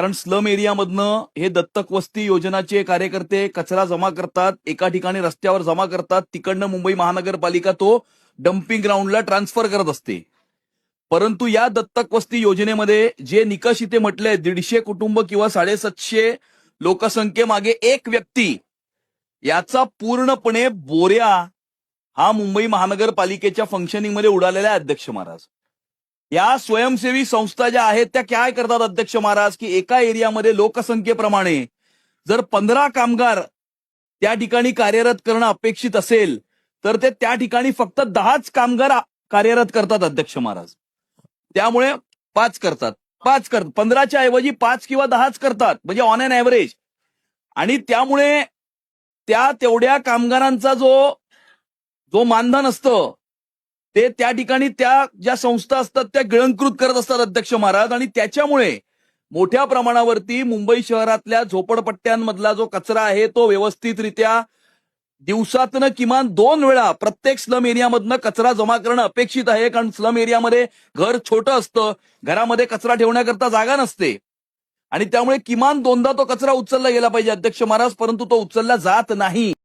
कारण स्लम एरियामधनं हे दत्तक वस्ती योजनाचे कार्यकर्ते कचरा जमा करतात, एका ठिकाणी रस्त्यावर जमा करतात, तिकडनं मुंबई महानगरपालिका तो डम्पिंग ग्राउंडला ट्रान्सफर करत असते. परंतु या दत्तक वस्ती योजनेमध्ये जे निकष इथे म्हटले 150 कुटुंब किंवा 750 लोकसंख्येमागे एक व्यक्ती, याचा पूर्णपणे बोऱ्या हा मुंबई महानगरपालिकेच्या फंक्शनिंगमध्ये उडालेला आहे अध्यक्ष महाराज. या स्वयंसेवी संस्था ज्या आहेत त्या काय करतात अध्यक्ष महाराज, की एका एरियामध्ये लोकसंख्येप्रमाणे जर 15 कामगार त्या ठिकाणी कार्यरत करणं अपेक्षित असेल तर ते त्या ठिकाणी फक्त 10च कामगार कार्यरत करतात अध्यक्ष महाराज. त्यामुळे 5 करतात 15च्या ऐवजी 5 किंवा 10च करतात, म्हणजे ऑन एन ऍव्हरेज. आणि त्यामुळे त्या तेवढ्या कामगारांचा जो मानधन असतं ते त्या ठिकाणी त्या ज्या संस्था असतात त्या गिळंकृत करत असतात अध्यक्ष महाराज. आणि त्याच्यामुळे मोठ्या प्रमाणावरती मुंबई शहरातल्या झोपडपट्ट्यांमधला जो कचरा आहे तो व्यवस्थितरित्या दिवसातनं किमान 2 वेळा प्रत्येक स्लम एरियामधनं कचरा जमा करणं अपेक्षित आहे. कारण स्लम एरियामध्ये घर छोटं असतं, घरामध्ये कचरा ठेवण्याकरता जागा नसते आणि त्यामुळे किमान 2दा तो कचरा उचलला गेला पाहिजे अध्यक्ष महाराज, परंतु तो उचलला जात नाही.